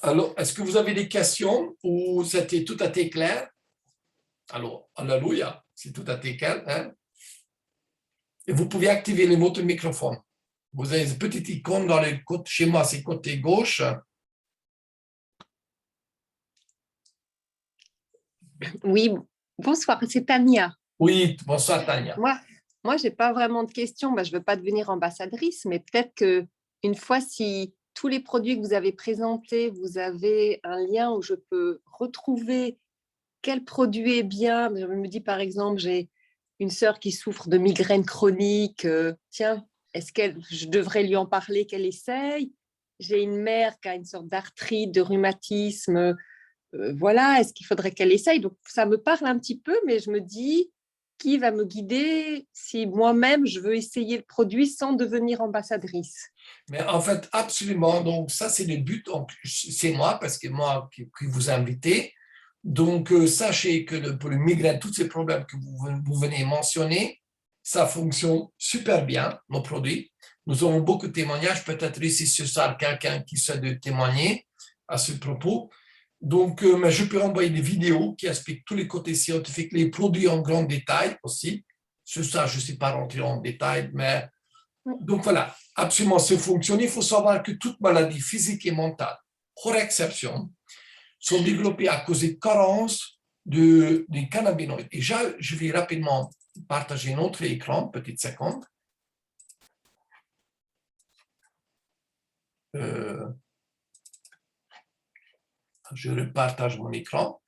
Alors, est-ce que vous avez des questions ou c'était tout à fait clair? Alors, alléluia, c'est tout à fait clair. Hein? Et vous pouvez activer votre microphone. Vous avez une petite icône dans le côté, chez moi, c'est côté gauche. Oui, bonsoir, c'est Tania. Oui, bonsoir Tania. Moi, je n'ai pas vraiment de questions. Je ne veux pas devenir ambassadrice, mais peut-être qu'une fois, si tous les produits que vous avez présentés, vous avez un lien où je peux retrouver quel produit est bien. Je me dis, par exemple, j'ai une sœur qui souffre de migraine chronique. Tiens, je devrais lui en parler, qu'elle essaye. J'ai une mère qui a une sorte d'arthrite, de rhumatisme. Voilà, est-ce qu'il faudrait qu'elle essaye? Donc, ça me parle un petit peu, mais je me dis, qui va me guider si moi-même, je veux essayer le produit sans devenir ambassadrice? Mais en fait, absolument. Donc, ça, c'est le but. C'est moi, parce que moi qui vous invitez. Donc, sachez que pour le migraine, tous ces problèmes que vous venez mentionner, ça fonctionne super bien, nos produits. Nous avons beaucoup de témoignages. Peut-être ici ce soir, quelqu'un qui sait de témoigner à ce propos. Donc, mais je peux envoyer des vidéos qui expliquent tous les côtés scientifiques, les produits en grand détail aussi. Sur ça, je ne suis pas rentré en détail, mais donc voilà, absolument, ça fonctionne. Il faut savoir que toute maladie physique et mentale, hors exception, sont développées à cause des carences des cannabinoïdes. Et je vais rapidement partager notre écran, petite seconde. Je repartage mon écran.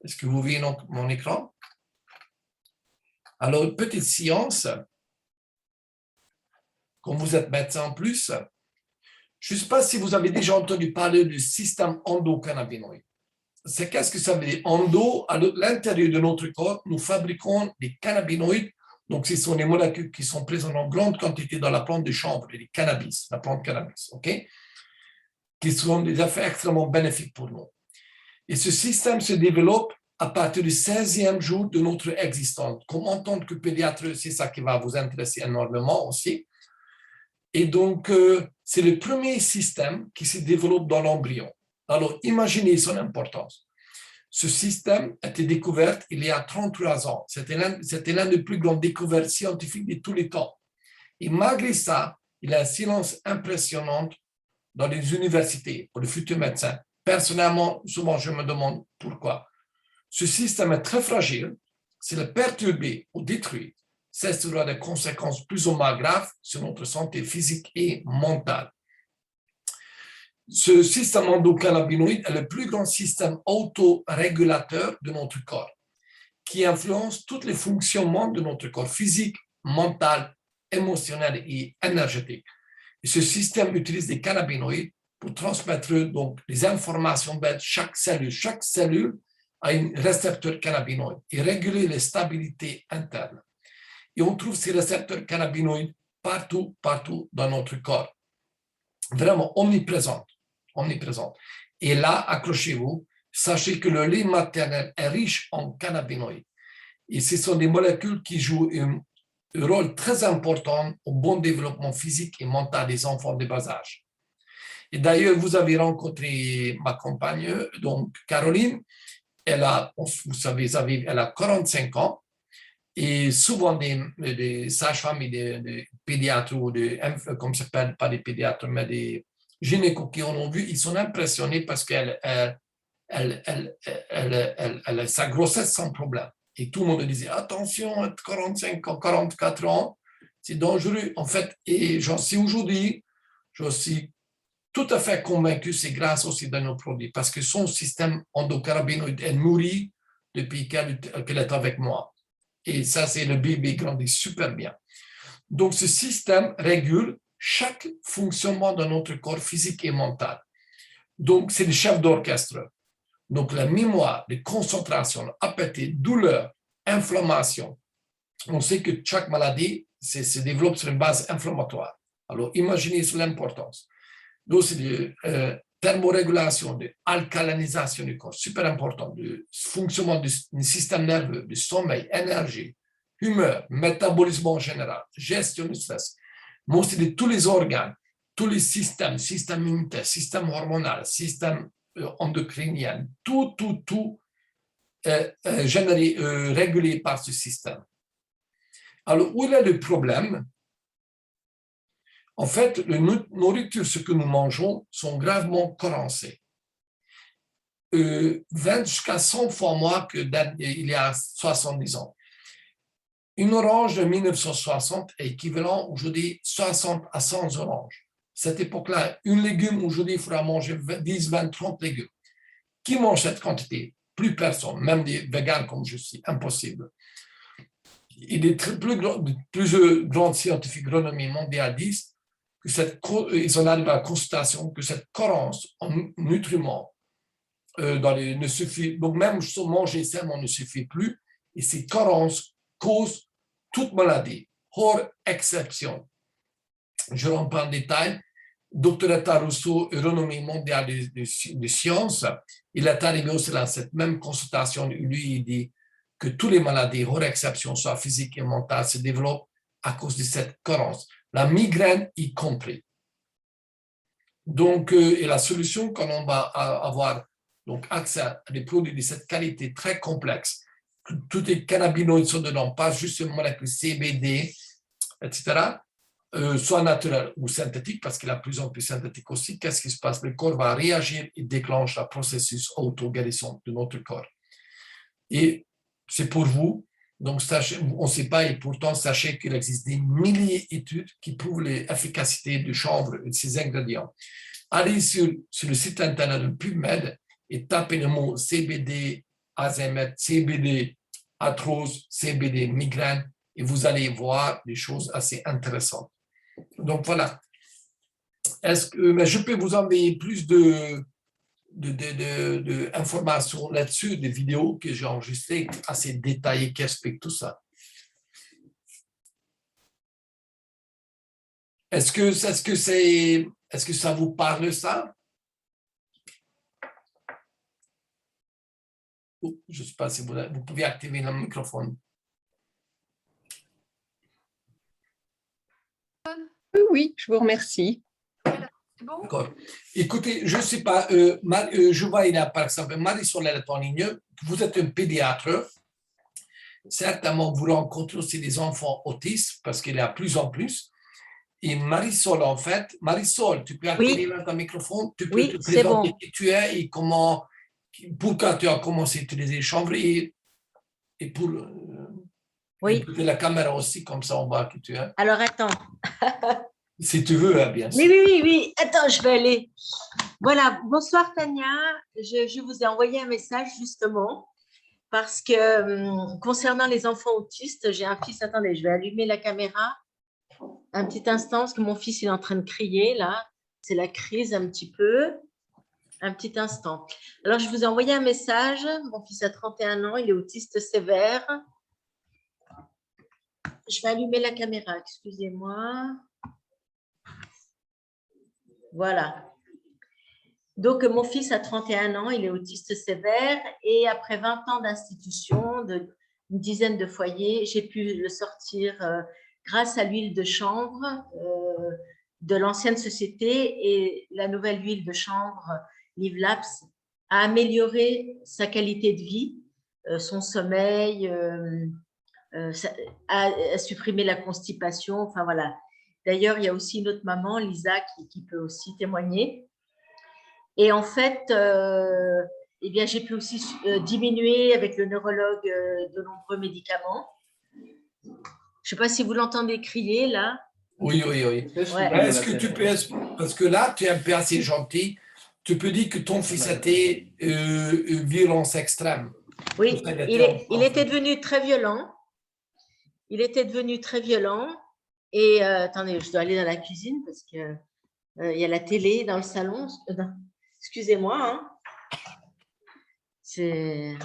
Est-ce que vous voyez mon écran? Alors, petite science, comme vous êtes médecin en plus, je ne sais pas si vous avez déjà entendu parler du système endocannabinoïde. C'est qu'est-ce que ça veut dire? Endo, à l'intérieur de notre corps, nous fabriquons des cannabinoïdes. Donc, ce sont des molécules qui sont présentes en grande quantité dans la plante de chanvre, les cannabis, la plante cannabis, OK? Qui sont des effets extrêmement bénéfiques pour nous. Et ce système se développe à partir du 16e jour de notre existence. Comme en tant que pédiatre, c'est ça qui va vous intéresser énormément aussi. Et donc, c'est le premier système qui se développe dans l'embryon. Alors, imaginez son importance. Ce système a été découvert il y a 33 ans. C'était l'un des plus grandes découvertes scientifiques de tous les temps. Et malgré ça, il y a un silence impressionnant dans les universités pour les futurs médecins. Personnellement, souvent, je me demande pourquoi. Ce système est très fragile. S'il est perturbé ou détruit, ça aura des conséquences plus ou moins graves sur notre santé physique et mentale. Ce système endocannabinoïde est le plus grand système autorégulateur de notre corps, qui influence tous les fonctionnements de notre corps physique, mental, émotionnel et énergétique. Et ce système utilise des cannabinoïdes pour transmettre donc les informations de chaque cellule. Chaque cellule a un récepteur cannabinoïde et réguler la stabilité interne. Et on trouve ces récepteurs cannabinoïdes partout dans notre corps. Vraiment omniprésents. Et là, accrochez-vous, sachez que le lait maternel est riche en cannabinoïdes. Et ce sont des molécules qui jouent un rôle très important au bon développement physique et mental des enfants de bas âge. Et d'ailleurs, vous avez rencontré ma compagne, donc Caroline. Vous savez, elle a 45 ans. Et souvent, des sages-femmes et des pédiatres, ou comme ça s'appelle, pas des pédiatres, mais des gynécos qui en ont vu, ils sont impressionnés parce qu'elle a sa grossesse sans problème. Et tout le monde disait, attention, 45 ans, 44 ans, c'est dangereux. En fait, et j'en suis aujourd'hui, je suis tout à fait convaincu, c'est grâce aussi à nos produits, parce que son système endocannabinoïde est nourri depuis qu'elle est avec moi. Et ça, c'est le bébé grandit super bien. Donc, ce système régule chaque fonctionnement de notre corps physique et mental. Donc, c'est le chef d'orchestre. Donc, la mémoire, la concentration, appétit, douleur, inflammation. On sait que chaque maladie se développe sur une base inflammatoire. Alors, imaginez l'importance. Donc, c'est de thermorégulation, de alcalinisation du corps, super important, de fonctionnement du système nerveux, du sommeil, énergie, humeur, métabolisme en général, gestion du stress, mais aussi de tous les organes, tous les systèmes, système immunitaire, système hormonal, système endocrinien, tout généré, régulé par ce système. Alors, où est le problème? En fait, les nourritures, ce que nous mangeons, sont gravement carencées. 20 jusqu'à 100 fois moins qu'il y a 70 ans. Une orange de 1960 est équivalent aujourd'hui 60 à 100 oranges. Cette époque-là, un légume aujourd'hui, il faudra manger 10, 20, 30 légumes. Qui mange cette quantité? Plus personne, même des végans comme je suis, impossible. Et des plus grands scientifiques renommés mondiaux disent que ils en arrivent à la constatation que cette carence en nutriments ne suffit, donc même manger sainement ne suffit plus, et ces carences causent toute maladie, hors exception. Je rentre pas en détail. Dr. Etta Rousseau, renommé mondial de sciences, il est arrivé aussi à cette même consultation. Lui, il dit que toutes les maladies, hors exception, soit physiques et mentales, se développent à cause de cette carence, la migraine y compris. Donc, et la solution, quand on va avoir donc, accès à des produits de cette qualité très complexe, que tous les cannabinoïdes sont dedans, pas juste une molécule CBD, etc., soit naturel ou synthétique, parce qu'il y a de plus en plus synthétique aussi, qu'est-ce qui se passe? Le corps va réagir et déclenche le processus auto-guérison de notre corps. Et c'est pour vous, donc sachez, on ne sait pas, et pourtant sachez qu'il existe des milliers d'études qui prouvent l'efficacité du chanvre et de ces ingrédients. Allez sur le site internet de PubMed et tapez le mot CBD, Alzheimer, CBD, arthrose, CBD, migraine, et vous allez voir des choses assez intéressantes. Donc voilà. Mais je peux vous envoyer plus d'informations là-dessus, des vidéos que j'ai enregistrées assez détaillées qui expliquent tout ça. Est-ce que ça vous parle, ça? Je ne sais pas si vous pouvez activer le microphone. Oui, je vous remercie. Bon. D'accord. Écoutez, je ne sais pas, je vois, il y a par exemple Marisol est en ligne. Vous êtes un pédiatre. Certainement, vous rencontrez aussi des enfants autistes parce qu'il y a plus en plus. Et Marisol, en fait, Marisol, tu peux activer ton microphone, tu peux te présenter qui tu es et pourquoi tu as commencé à utiliser chanvre et pour la caméra aussi, comme ça on voit qui tu es. Alors, attends. Si tu veux, bien sûr. Oui. Attends, je vais aller. Voilà, bonsoir Tania. Je vous ai envoyé un message justement parce que concernant les enfants autistes, j'ai un fils. Attendez, je vais allumer la caméra un petit instant parce que mon fils il est en train de crier là. C'est la crise un petit peu. Un petit instant. Alors, je vous ai envoyé un message. Mon fils a 31 ans, il est autiste sévère. Je vais allumer la caméra, excusez-moi. Voilà. Donc, mon fils a 31 ans, il est autiste sévère et après 20 ans d'institution, une dizaine de foyers, j'ai pu le sortir grâce à l'huile de chanvre de l'ancienne société et la nouvelle huile de chanvre Livlabs a amélioré sa qualité de vie, son sommeil, a supprimé la constipation, enfin voilà. D'ailleurs, il y a aussi une autre maman, Lisa, qui peut aussi témoigner. Et en fait, eh bien, j'ai pu aussi diminuer avec le neurologue de nombreux médicaments. Je ne sais pas si vous l'entendez crier là. Oui. Ouais. Est-ce que tu peux, parce que là, tu es un peu assez gentil, tu peux dire que ton fils était violence extrême. Oui, il était devenu très violent. Et attendez, je dois aller dans la cuisine parce que il y a la télé dans le salon. Excusez-moi. Hein.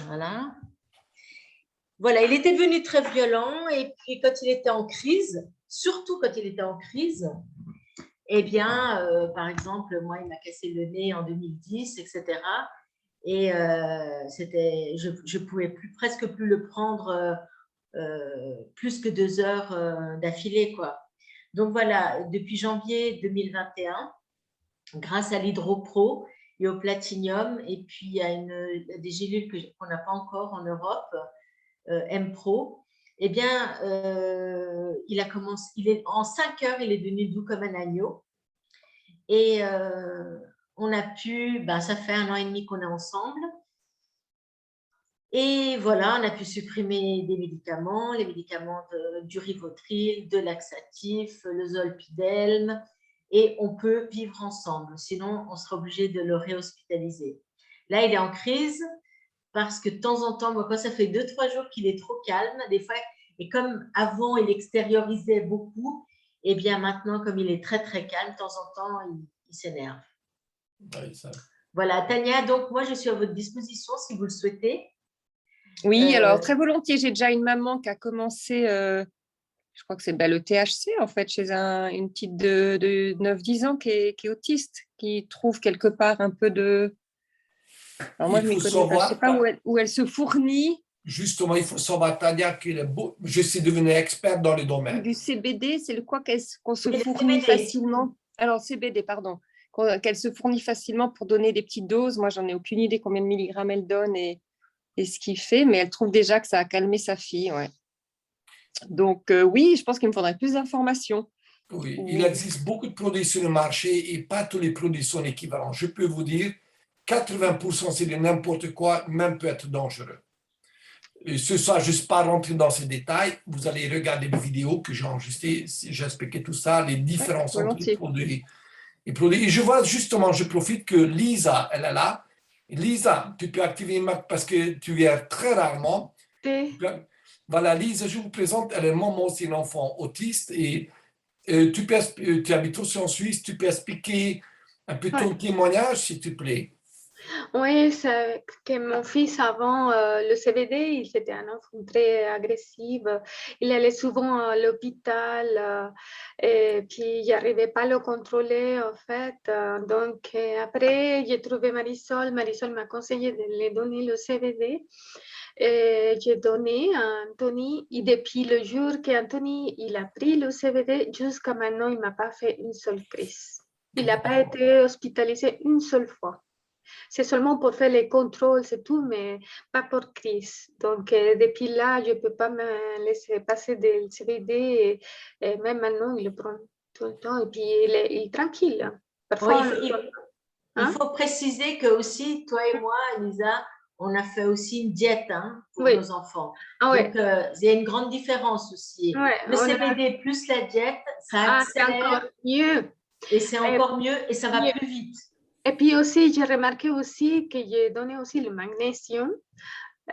Voilà. Voilà, il était devenu très violent et puis quand il était en crise, surtout quand il était en crise, eh bien, par exemple, moi, il m'a cassé le nez en 2010, etc. Et je ne pouvais presque plus le prendre plus que 2 heures d'affilée, quoi. Donc voilà, depuis janvier 2021, grâce à l'Hydropro et au Platinium, et puis à des gélules qu'on n'a pas encore en Europe, M-Pro, eh bien, il a commencé, en 5 heures, il est devenu doux comme un agneau. Et on a pu, ça fait 1 an et demi qu'on est ensemble. Et voilà, on a pu supprimer des médicaments, les médicaments du Rivotril, de laxatif, le Zolpidem, et on peut vivre ensemble. Sinon, on sera obligé de le réhospitaliser. Là, il est en crise parce que de temps en temps, moi, quand ça fait 2-3 jours qu'il est trop calme, des fois, et comme avant, il extériorisait beaucoup, et bien maintenant, comme il est très, très calme, de temps en temps, il s'énerve. Oui, ça. Voilà, Tania, donc moi, je suis à votre disposition si vous le souhaitez. Oui, alors très volontiers. J'ai déjà une maman qui a commencé, je crois que c'est le THC, en fait, chez une petite de 9-10 ans qui est autiste, qui trouve quelque part un peu de… Alors moi, je ne m'y connais pas. Je ne sais pas où elle se fournit. Justement, il faut savoir, Tania, qu'il est beau. Je suis devenu expert dans le domaine. Du CBD, c'est le quoi qu'on se Et fournit facilement. Alors, CBD, pardon. Qu'elle se fournit facilement pour donner des petites doses. Moi, j'en ai aucune idée combien de milligrammes elle donne et ce qu'il fait, mais elle trouve déjà que ça a calmé sa fille. Ouais. Donc, oui, je pense qu'il me faudrait plus d'informations. Oui, il existe beaucoup de produits sur le marché et pas tous les produits sont équivalents. Je peux vous dire, 80% c'est de n'importe quoi, même peut être dangereux. Et ce soir, je ne suis pas rentré dans ces détails. Vous allez regarder les vidéos que j'ai enregistrées. J'ai expliqué tout ça, les différences entre les produits. Et je vois justement, je profite que Lisa, elle est là. Lisa, tu peux activer une marque parce que tu viens très rarement. Voilà, Lisa, je vous présente, elle est maman aussi, une enfant autiste. Et tu habites aussi en Suisse, tu peux expliquer un peu ton témoignage, s'il te plaît. Oui, c'est que mon fils, avant le CBD, il était un enfant très agressif. Il allait souvent à l'hôpital et puis il n'arrivait pas à le contrôler, en fait. Donc, après, j'ai trouvé Marisol. Marisol m'a conseillé de lui donner le CBD. Et j'ai donné à Anthony. Et depuis le jour qu'Anthony il a pris le CBD, jusqu'à maintenant, il ne m'a pas fait une seule crise. Il n'a pas été hospitalisé une seule fois. C'est seulement pour faire les contrôles, c'est tout, mais pas pour crise. Donc, depuis là, je ne peux pas me laisser passer des CBD et même maintenant, il le prend tout le temps et puis il est tranquille. Parfois, il faut préciser que aussi, toi et moi, Lisa, on a fait aussi une diète pour nos enfants. Donc, il y a une grande différence aussi. Le CBD plus la diète, ça accélère. C'est encore mieux. Et c'est encore mieux et ça va plus vite. Et puis aussi, j'ai remarqué aussi que j'ai donné aussi le magnésium.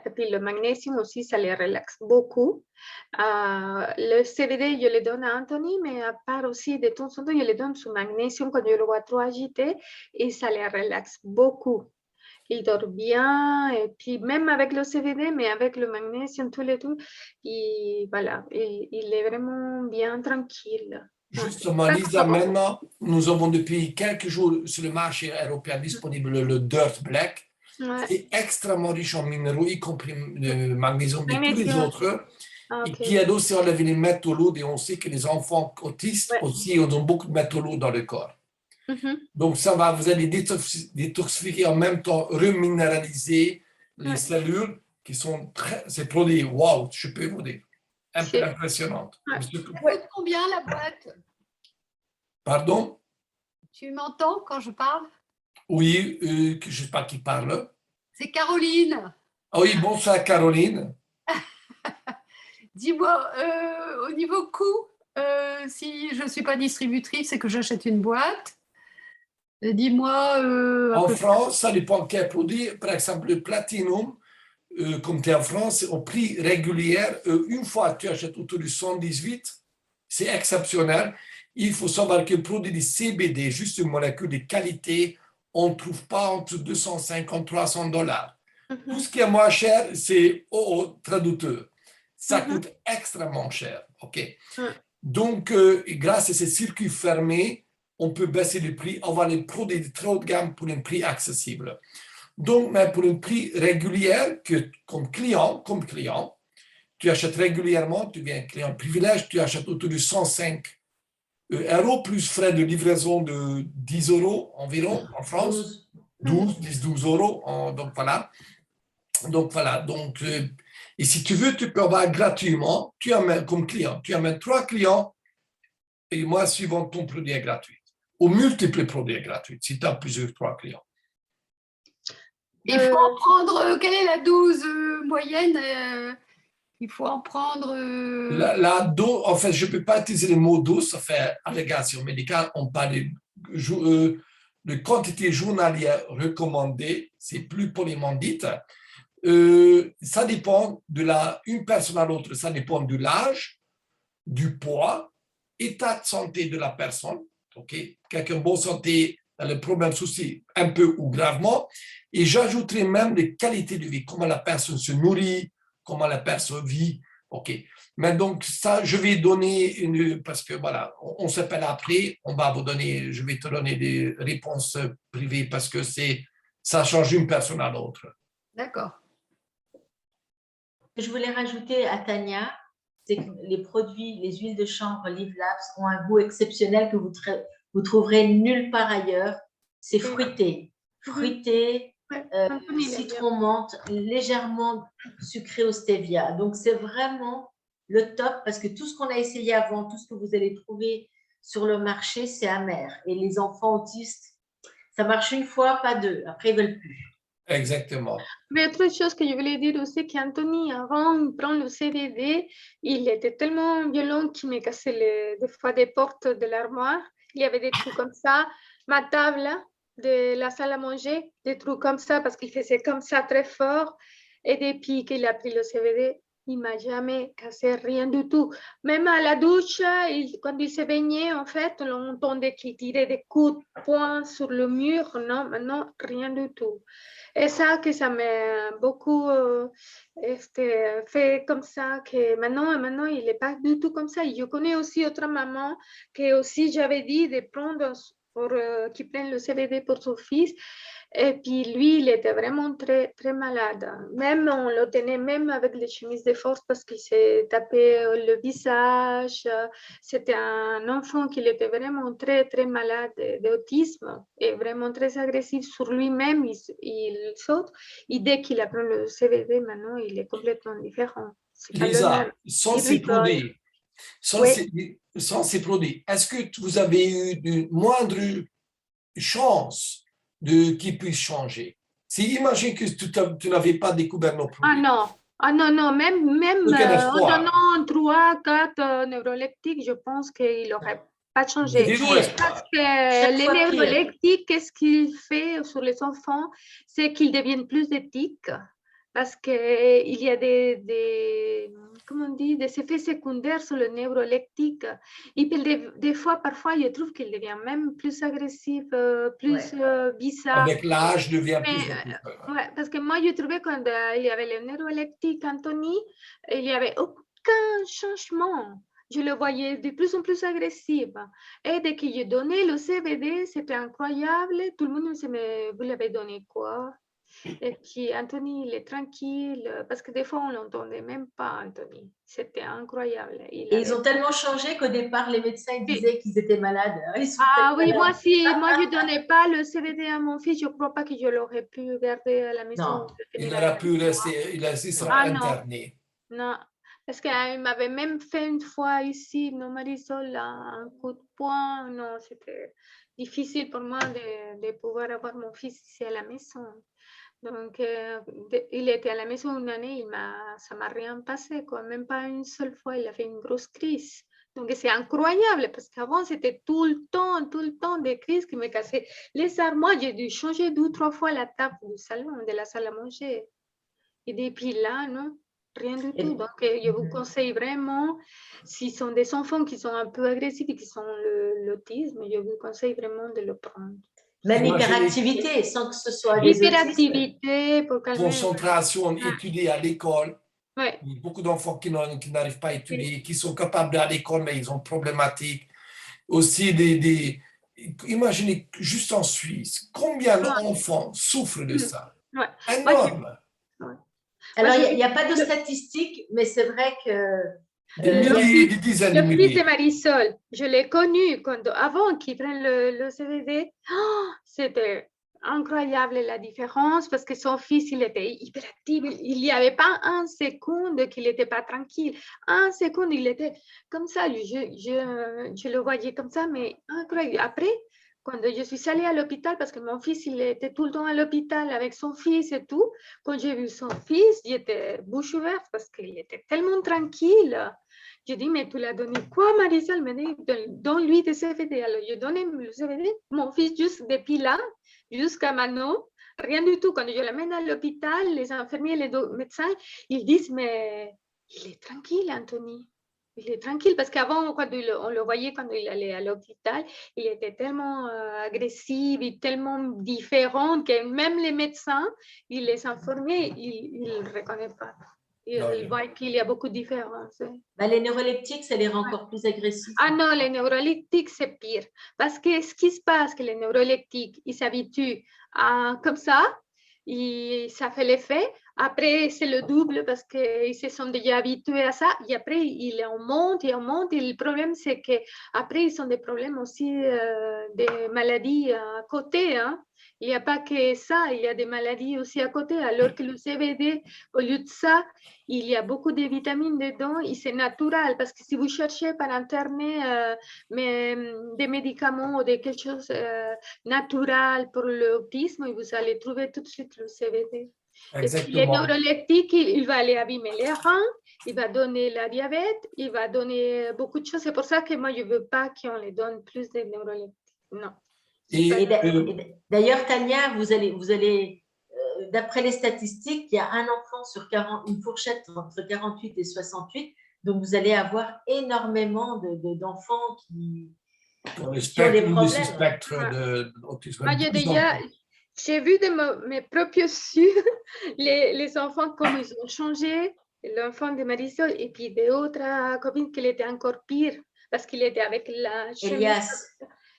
Et puis le magnésium aussi, ça les relaxe beaucoup. Le CBD, je le donne à Anthony, mais à part aussi, de temps en temps, je le donne sous magnésium quand je le vois trop agité et ça les relaxe beaucoup. Il dort bien et puis même avec le CBD, mais avec le magnésium, tout le tout, voilà, il est vraiment bien tranquille. Justement, Lisa, maintenant, nous avons depuis quelques jours sur le marché européen disponible le Dirt Black. C'est extrêmement riche en minéraux, y compris le magnésium et tous les autres. Et qui aide aussi à enlever les métaux lourds. Et on sait que les enfants autistes aussi ont beaucoup de métaux lourds dans le corps. Donc, ça va, vous allez détoxifier en même temps, reminéraliser les cellules qui sont ces produits, wow, je peux vous dire. Impressionnante. Combien la boîte? Pardon? Tu m'entends quand je parle? Oui, je ne sais pas qui parle. C'est Caroline. Ah oui, bonsoir Caroline. Dis-moi, au niveau coût, si je ne suis pas distributrice et que j'achète une boîte, dis-moi… en France, ça dépend quel produit. Par exemple, le Platinum, comme tu es en France, au prix régulier, une fois tu achètes autour de 118, c'est exceptionnel. Il faut savoir que le produit de CBD, juste une molécule de qualité, on ne trouve pas entre 250 et 300 $. Tout ce qui est moins cher, c'est très douteux. Ça coûte extrêmement cher. Okay? Donc, grâce à ces circuits fermés, on peut baisser le prix, avoir les produits de très haut de gamme pour un prix accessible. Donc, mais pour un prix régulier, comme client, tu achètes régulièrement, tu viens client privilège, tu achètes autour de 105 euros plus frais de livraison de 10 euros environ en France. 12 euros. Donc voilà. Donc, et si tu veux, tu peux avoir gratuitement, tu amènes comme client, tu amènes 3 clients et moi, suivant ton produit est gratuit. Ou multiples produits gratuits, si tu as plusieurs 3 clients. Il faut en prendre, quelle est la dose moyenne il faut en prendre… La dose, en fait, je ne peux pas utiliser le mot dose, ça fait allégation médicale, on parle de quantité journalière recommandée, c'est plus poliment dit. Ça dépend une personne à l'autre, ça dépend de l'âge, du poids, état de santé de la personne. Okay? Quelqu'un bon santé a le problème, souci un peu ou gravement. Et j'ajouterai même les qualités de vie, comment la personne se nourrit, comment la personne vit. OK. Mais donc, ça, je vais donner parce que voilà, on s'appelle après, je vais te donner des réponses privées parce que ça change d'une personne à l'autre. D'accord. Je voulais rajouter à Tania, c'est que les produits, les huiles de chanvre Live Labs ont un goût exceptionnel que vous trouverez nulle part ailleurs. C'est fruité. Fruité, citron menthe, légèrement sucré au stevia. Donc, c'est vraiment le top parce que tout ce qu'on a essayé avant, tout ce que vous allez trouver sur le marché, c'est amer. Et les enfants autistes, ça marche une fois, pas deux. Après, ils ne veulent plus. Exactement. Mais autre chose que je voulais dire aussi, qu'Anthony, avant de prendre le CBD, il était tellement violent qu'il me cassait des fois des portes de l'armoire. Il y avait des trucs comme ça. Ma table de la salle à manger, des trucs comme ça, parce qu'il faisait comme ça très fort. Et depuis qu'il a pris le CBD, il ne m'a jamais cassé rien du tout. Même à la douche, quand il se baignait, en fait, on entendait qu'il tirait des coups de poing sur le mur. Non, maintenant, rien du tout. Et ça, que ça m'a beaucoup fait comme ça, que maintenant, il n'est pas du tout comme ça. Et je connais aussi autre maman que aussi j'avais dit de prendre pour qu'il prenne le CBD pour son fils. Et puis lui, il était vraiment très, très malade. Même, on le tenait même avec les chemises de force parce qu'il s'est tapé le visage. C'était un enfant qui était vraiment très, très malade d'autisme et vraiment très agressif sur lui-même. Il saute. Et dès qu'il apprend le CBD, maintenant, il est complètement différent. Lisa, sans ces produits, sans ces produits, est-ce que vous avez eu une moindre chance qu'il puisse changer? Si imagine que tu n'avais pas découvert nos produits. Ah non, même en donnant 3, 4 neuroleptiques, je pense qu'il n'aurait pas changé. Parce que les neuroleptiques, qu'est-ce qu'il fait sur les enfants? C'est qu'ils deviennent plus éthiques. Parce qu'il y a des effets secondaires sur le neuroleptique. Et puis des fois, parfois, je trouve qu'il devient même plus agressif, plus bizarre. Avec l'âge, devient plus. Ouais, parce que moi, je trouvais quand il y avait le neuroleptique, Anthony, il n'y avait aucun changement. Je le voyais de plus en plus agressif. Et dès que je donnais le CBD, c'était incroyable. Tout le monde me disait, mais vous l'avez donné quoi? Et puis Anthony, il est tranquille, parce que des fois, on ne l'entendait même pas, Anthony. C'était incroyable. Ils ont tellement changé qu'au départ, les médecins disaient qu'ils étaient malades. Oui, moi, je ne donnais pas le CBD à mon fils, je ne crois pas que je l'aurais pu garder à la maison. Non, il aurait pu rester, il sera interné. Non, parce qu'il m'avait même fait une fois ici, non, Marisol, un coup de poing. Non, c'était difficile pour moi de pouvoir avoir mon fils ici à la maison. Donc, il était à la maison une année, ça ne m'a rien passé, quoi. Même pas une seule fois, il a fait une grosse crise. Donc, c'est incroyable parce qu'avant, c'était tout le temps des crises qui me cassaient les armoires. J'ai dû changer 2 ou 3 fois la table du salon, de la salle à manger. Et depuis là, non, rien du tout. Donc, je vous conseille vraiment, s'ils sont des enfants qui sont un peu agressifs et qui sont l'autisme, je vous conseille vraiment de le prendre. Même hyperactivité, sans que ce soit des hyperactivité pour calmer. Concentration, étudier à l'école. Ouais. Il y a beaucoup d'enfants qui n'arrivent pas à étudier, qui sont capables d'aller à l'école, mais ils ont problématiques. Aussi, imaginez juste en Suisse, combien d'enfants souffrent de ça? Énorme. Alors, il n'y a pas de statistiques, mais c'est vrai que Des dizaines de Le fils milliers. de Marisol, je l'ai connu avant qu'il prenne le CBD. Oh, c'était incroyable la différence parce que son fils, il était hyperactif. Il n'y avait pas un seconde qu'il n'était pas tranquille. Un seconde, il était comme ça. Je le voyais comme ça, mais incroyable. Après, quand je suis allée à l'hôpital, parce que mon fils, il était tout le temps à l'hôpital avec son fils et tout, quand j'ai vu son fils, j'étais bouche ouverte parce qu'il était tellement tranquille. Je dis, mais tu l'as donné quoi, Marisol? Elle me dit, donne-lui des CBD. Alors, je donnais le CBD. Mon fils, juste depuis là, jusqu'à maintenant, rien du tout. Quand je l'amène à l'hôpital, les infirmiers, les médecins, ils disent, mais il est tranquille, Anthony. Il est tranquille parce qu'avant, quand on le voyait quand il allait à l'hôpital, il était tellement agressif et tellement différent que même les médecins, ils les informaient, ils ne le reconnaissent pas. Ils voient qu'il y a beaucoup de différences. Bah, les neuroleptiques, ça les rend encore plus agressifs. Ah non, les neuroleptiques, c'est pire. Parce que ce qui se passe, que les neuroleptiques, ils s'habituent à comme ça, et ça fait l'effet. Après, c'est le double parce qu'ils se sont déjà habitués à ça. Et après, ils en montent et en montent. Et le problème, c'est qu'après, ils ont des problèmes aussi, des maladies à côté. Hein. Il n'y a pas que ça, il y a des maladies aussi à côté. Alors que le CBD, au lieu de ça, il y a beaucoup de vitamines dedans et c'est naturel. Parce que si vous cherchez par Internet des médicaments ou quelque chose naturel pour l'autisme, vous allez trouver tout de suite le CBD. Exactement. Et puis, les neuroleptiques, il va aller abîmer les reins, il va donner la diabète, il va donner beaucoup de choses. C'est pour ça que moi, je ne veux pas qu'on les donne plus de neuroleptiques. Non. Et d'ailleurs, Tania, vous allez d'après les statistiques, il y a un enfant sur 40, une fourchette entre 48 et 68. Donc, vous allez avoir énormément d'enfants qui ont des problèmes. Moi, j'ai vu de mes propres yeux les enfants comme ils ont changé, l'enfant de Marisol et puis d'autres copines qui étaient encore pire parce qu'il était avec la chemise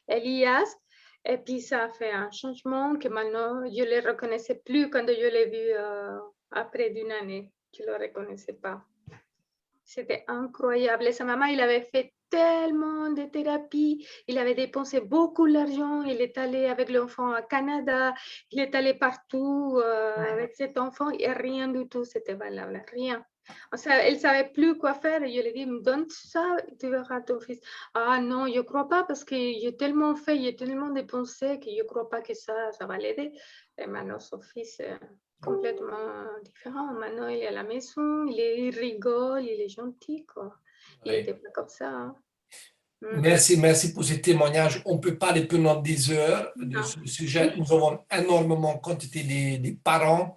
Elias. Et puis ça a fait un changement que maintenant je ne le reconnaissais plus quand je l'ai vu après d'une année. Je ne le reconnaissais pas. C'était incroyable. Et sa maman, il avait fait tellement de thérapies. Il avait dépensé beaucoup d'argent. Il est allé avec l'enfant au Canada. Il est allé partout avec cet enfant et rien du tout. C'était valable. Rien. Elle ne savait plus quoi faire. Et je lui ai dit, donne ça, tu verras ton fils. Ah non, je ne crois pas parce que j'ai tellement fait, j'ai tellement dépensé que je ne crois pas que ça va l'aider. Et maintenant, son fils... complètement différent. Maintenant, il est à la maison, il rigole, il est gentil, quoi. Il n'était pas comme ça. Hein. Merci pour ce témoignage. On peut parler pendant des heures de ce sujet. Nous avons énormément quantité des parents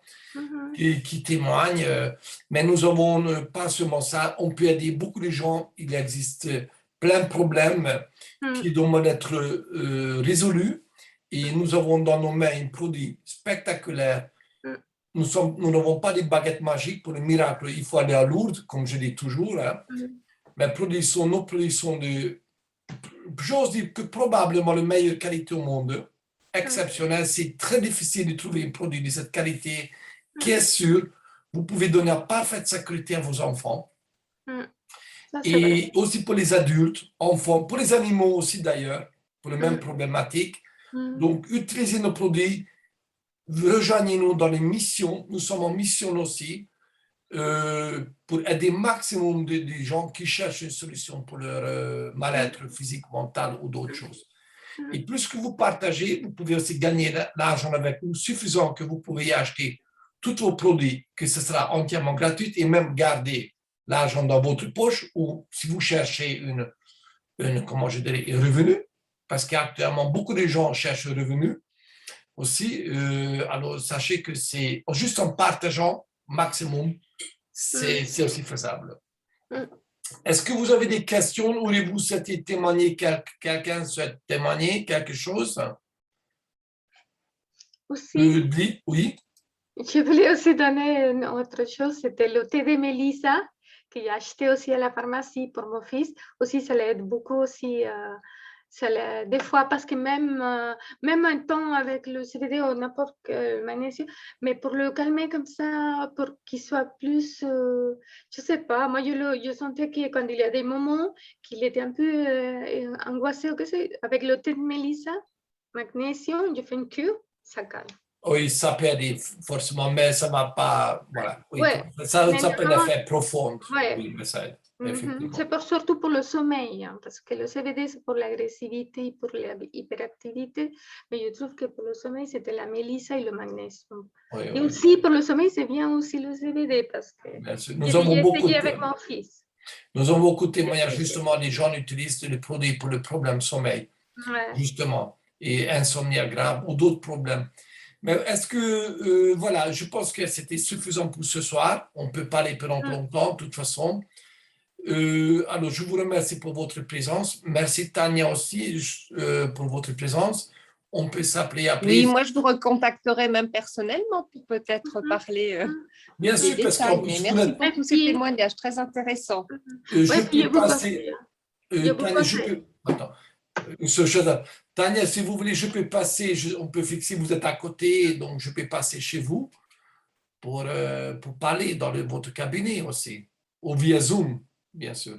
qui témoignent, mais nous avons pas seulement ça. On peut aider beaucoup de gens. Il existe plein de problèmes qui doivent être résolus. Et nous avons dans nos mains un produit spectaculaire. Nous n'avons pas de baguette magique pour le miracle. Il faut aller à Lourdes, comme je dis toujours. Hein. Mais nos produits sont j'ose dire que probablement la meilleure qualité au monde. Exceptionnel. C'est très difficile de trouver un produit de cette qualité qui est sûr. Vous pouvez donner une parfaite sécurité à vos enfants. Et aussi pour les adultes, enfants, pour les animaux aussi d'ailleurs, pour les mêmes problématiques. Donc, utilisez nos produits. Rejoignez-nous dans les missions. Nous sommes en mission aussi pour aider le maximum de gens qui cherchent une solution pour leur mal-être physique, mental ou d'autres choses. Et plus que vous partagez, vous pouvez aussi gagner l'argent avec nous, suffisant que vous pouvez acheter tous vos produits, que ce sera entièrement gratuit et même garder l'argent dans votre poche ou si vous cherchez comment je dirais, un revenu, parce qu'actuellement, beaucoup de gens cherchent un revenu aussi. Alors, sachez que c'est juste en partageant maximum, c'est aussi faisable. Est-ce que vous avez des questions ou voulez-vous souhaiter témoigner, quelqu'un souhaite témoigner quelque chose? Aussi, oui. Je voulais aussi donner une autre chose, c'était le thé de Mélissa que j'ai acheté aussi à la pharmacie pour mon fils. Aussi, ça l'aide beaucoup aussi Des fois, parce que même un temps avec le CBD ou n'importe quel magnésium, mais pour le calmer comme ça, pour qu'il soit plus, je sais pas, moi je sentais que quand il y a des moments qu'il était un peu angoissé, avec le thé de mélissa, magnésium, je fais une cure, ça calme. Oui, ça peut aider forcément, mais ça ne va pas. Voilà. Oui, Ouais. ça peut Maintenant, l'effet profond. ouais. Oui, mais ça aide. Mhm. Effectivement. C'est surtout pour le sommeil, hein, parce que le CBD, c'est pour l'agressivité, pour l'hyperactivité, mais je trouve que pour le sommeil, c'était la mélissa et le magnésium. Oui, Et oui. aussi, pour le sommeil, c'est bien aussi le CBD, parce que Bien sûr. j'ai essayé avec mon fils. Nous avons beaucoup de témoignages, justement, les gens utilisent les produits pour le problème sommeil, Ouais. justement, et insomnie grave ou d'autres problèmes. Mais est-ce que, voilà, je pense que c'était suffisant pour ce soir. On peut parler pendant longtemps, de toute façon. Alors, je vous remercie pour votre présence. Merci Tania aussi pour votre présence. On peut s'appeler après. Oui, moi, je vous recontacterai même personnellement pour peut-être parler Bien sûr, des parce détails. qu'en Mais plus, merci pour tous ces témoignages très intéressants. je peux passer. Tania, je peux. Attends. Une seule chose. Tania, si vous voulez, je peux passer. On peut fixer, vous êtes à côté, donc je peux passer chez vous pour parler dans votre cabinet aussi, ou via Zoom, bien sûr.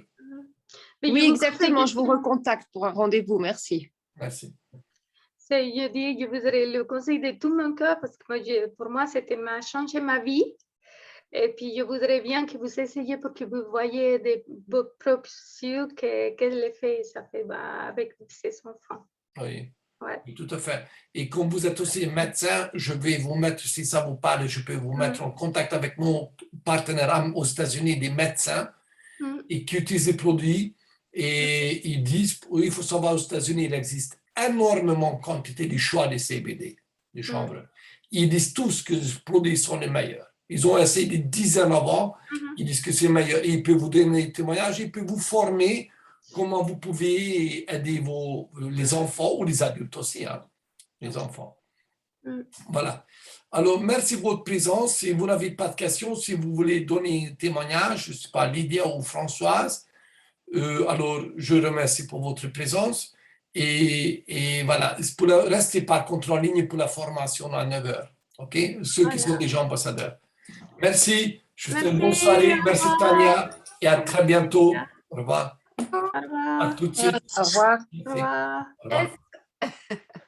Oui, exactement. Je vous recontacte pour un rendez-vous. Merci. Merci. Je vous aurais le conseil de tout mon cœur, parce que pour moi, c'était changé ma vie. Et puis, je voudrais bien que vous essayiez pour que vous voyez vos propres yeux quel effet ça fait avec ces enfants. Oui. Ouais. Oui, tout à fait. Et comme vous êtes aussi médecin, je vais vous mettre, si ça vous parle, je peux vous mettre en contact avec mon partenaire aux États-Unis, des médecins, et qui utilisent les produits. Et ils disent, il faut savoir, aux États-Unis, il existe énormément de quantité du choix des CBD, des chanvre. Ils disent tous que les produits sont les meilleurs. Ils ont essayé des dizaines avant, ils disent que c'est le meilleur. Et ils peuvent vous donner des témoignages, ils peuvent vous former comment vous pouvez aider les enfants ou les adultes aussi, hein, les enfants. Voilà. Alors, merci de votre présence. Si vous n'avez pas de questions, si vous voulez donner un témoignage, je ne sais pas, Lydia ou Françoise, alors je remercie pour votre présence. Et voilà, restez par contre en ligne pour la formation à 9h. OK? Ceux qui sont déjà ambassadeurs. Merci. Je vous souhaite une bonne soirée. Merci Tania. Et à très bientôt. Au revoir. Au revoir. À tout de suite. Au revoir. Au revoir. Au revoir.